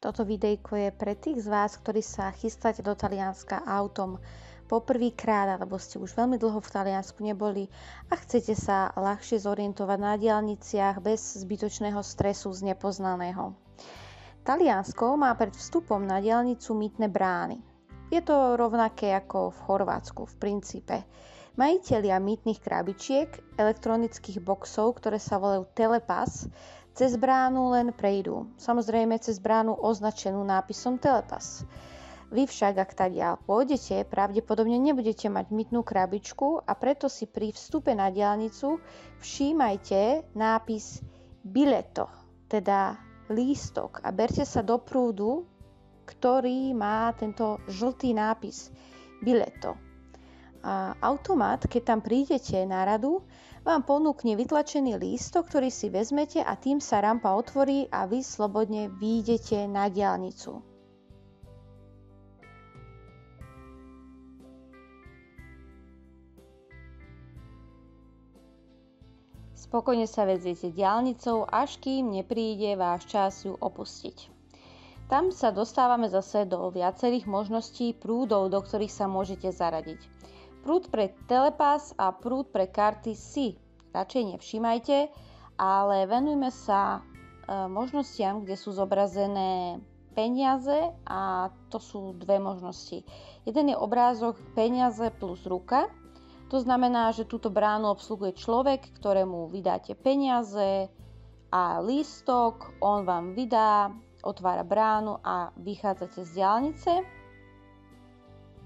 Toto videjko je pre tých z vás, ktorí sa chystáte do Talianska autom poprvýkrát, alebo ste už veľmi dlho v Taliansku neboli a chcete sa ľahšie zorientovať na diaľniciach bez zbytočného stresu z nepoznaného. Taliansko má pred vstupom na diaľnicu mýtne brány. Je to rovnaké ako v Chorvátsku v princípe. Majitelia mýtnych krabičiek, elektronických boxov, ktoré sa volajú Telepass, cez bránu len prejdú. Samozrejme cez bránu označenú nápisom Telepass. Vy však, ak tadiaľ pôjdete, pravdepodobne nebudete mať mýtnu krabičku a preto si pri vstupe na diaľnicu všímajte nápis Biletto, teda lístok, a berte sa do prúdu, ktorý má tento žltý nápis Biletto. A automat, keď tam prídete na radu, vám ponúkne vytlačený lístok, ktorý si vezmete a tým sa rampa otvorí a vy slobodne výjdete na diaľnicu. Spokojne sa veziete diaľnicou, až kým nepríde váš čas ju opustiť. Tam sa dostávame zase do viacerých možností prúdov, do ktorých sa môžete zaradiť. Prúd pre Telepass a prúd pre karty si radšej nevšímajte, ale venujme sa možnostiam, kde sú zobrazené peniaze, a to sú dve možnosti. Jeden je obrázok peniaze plus ruka. To znamená, že túto bránu obsluhuje človek, ktorému vydáte peniaze a lístok, on vám vydá, otvára bránu a vychádzate z diaľnice.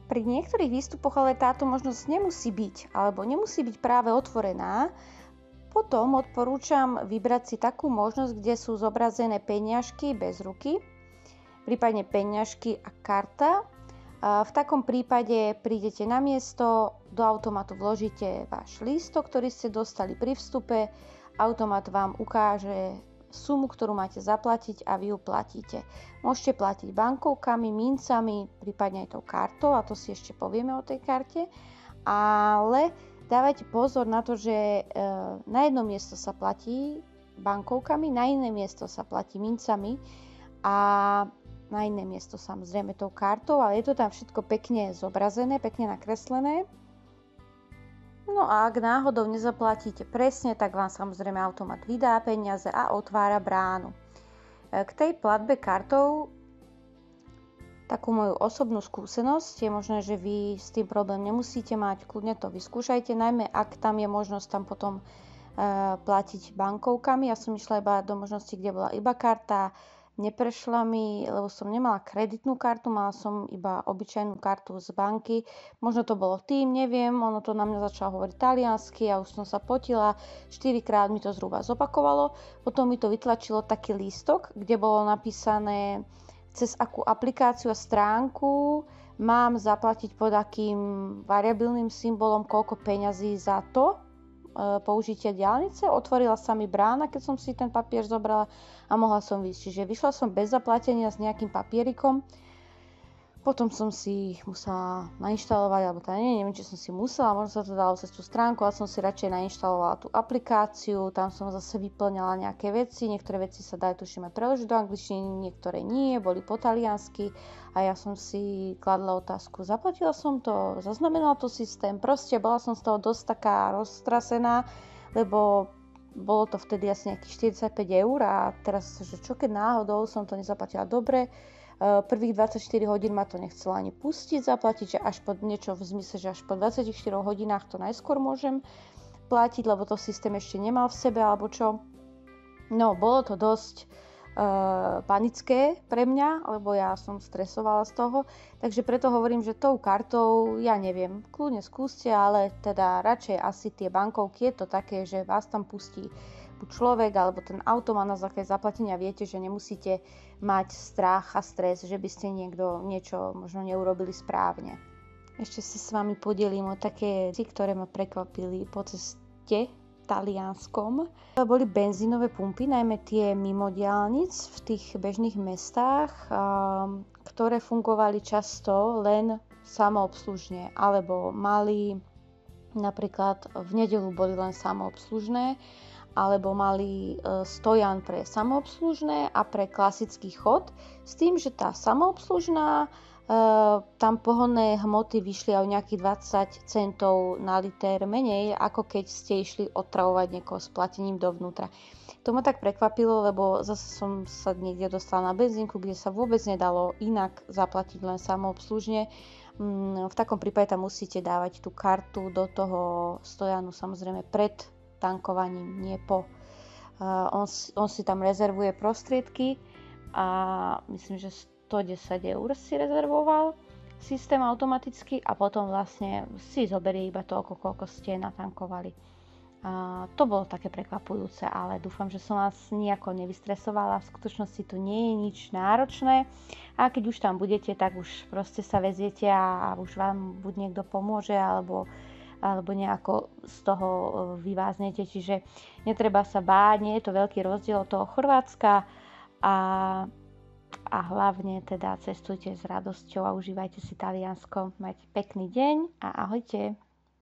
Pri niektorých výstupoch ale táto možnosť nemusí byť, alebo nemusí byť práve otvorená. Potom odporúčam vybrať si takú možnosť, kde sú zobrazené peniažky bez ruky, prípadne peniažky a karta. V takom prípade prídete na miesto, do automatu vložíte váš lístok, ktorý ste dostali pri vstupe, automat vám ukáže sumu, ktorú máte zaplatiť a vy ju platíte. Môžete platiť bankovkami, mincami, prípadne aj tou kartou, a to si ešte povieme o tej karte, ale dávajte pozor na to, že na jedno miesto sa platí bankovkami, na iné miesto sa platí mincami a na iné miesto samozrejme tou kartou, ale je to tam všetko pekne zobrazené, pekne nakreslené. No a ak náhodou nezaplatíte presne, tak vám samozrejme automat vydá peniaze a otvára bránu. K tej platbe kartou, takú moju osobnú skúsenosť, je možné, že vy s tým problém nemusíte mať, kľudne to vyskúšajte, najmä ak tam je možnosť tam potom platiť bankovkami. Ja som išla iba do možnosti, kde bola iba karta, neprešla mi, lebo som nemala kreditnú kartu, mala som iba obyčajnú kartu z banky. Možno to bolo tým, neviem, ono to na mňa začalo hovoriť taliansky a už som sa potila, 4-krát mi to zhruba zopakovalo. Potom mi to vytlačilo taký lístok, kde bolo napísané, cez akú aplikáciu a stránku mám zaplatiť pod akým variabilným symbolom koľko peňazí za to použitia diaľnice. Otvorila sa mi brána, keď som si ten papier zobrala a mohla som výjsť. Čiže vyšla som bez zaplatenia s nejakým papierikom. Potom som si musela nainštalovať, alebo teda neviem, či som si musela, možno sa to dalo cez tú stránku, ale som si radšej nainštalovala tú aplikáciu, tam som zase vyplňala nejaké veci, niektoré veci sa dajú tuším aj preložiť do angličtiny, niektoré nie, boli po taliansky a ja som si kladla otázku, zaplatila som to, zaznamenal to systém, proste bola som z toho dosť taká roztrasená, lebo bolo to vtedy asi nejakých 45 eur a teraz, že čo keď náhodou som to nezaplatila dobre. Prvých 24 hodín ma to nechcela ani pustiť zaplatiť, že až po niečo v zmysle, že až po 24 hodinách to najskôr môžem platiť, lebo to systém ešte nemal v sebe, alebo čo. No, bolo to dosť panické pre mňa, lebo ja som stresovala z toho, takže preto hovorím, že tou kartou, ja neviem, kľudne skúste, ale teda radšej asi tie bankovky, je to také, že vás tam pustí buď človek, alebo ten automat na základe zaplatenia, viete, že nemusíte mať strach a stres, že by ste niečo možno neurobili správne. Ešte si s vami podelím o také veci, ktoré ma prekvapili po ceste Talianskom. Boli benzínové pumpy, najmä tie mimo diaľnic v tých bežných mestách, ktoré fungovali často len samoobslužne, alebo mali napríklad v nedeľu boli len samoobslužné alebo mali stojan pre samoobslužné a pre klasický chod, s tým, že tá samoobslužná tam pohonné hmoty vyšli aj o nejakých 20 centov na liter menej, ako keď ste išli otravovať niekoho s platením dovnútra. To ma tak prekvapilo, lebo zase som sa niekde dostala na benzínku, kde sa vôbec nedalo inak zaplatiť len samoobslužne. V takom prípade tam musíte dávať tú kartu do toho stojanu, samozrejme pred tankovaním, nie po. On si tam rezervuje prostriedky a myslím, že 110 eur si rezervoval systém automaticky a potom vlastne si zoberie iba toľko, koľko ste natankovali. To bolo také prekvapujúce, ale dúfam, že som vás nejako nevystresovala. V skutočnosti to nie je nič náročné a keď už tam budete, tak už proste sa veziete a už vám buď niekto pomôže alebo nejako z toho vyváznete. Čiže netreba sa báť, nie je to veľký rozdiel od toho Chorvátska a hlavne teda cestujte s radosťou a užívajte si Taliansko. Majte pekný deň a ahojte.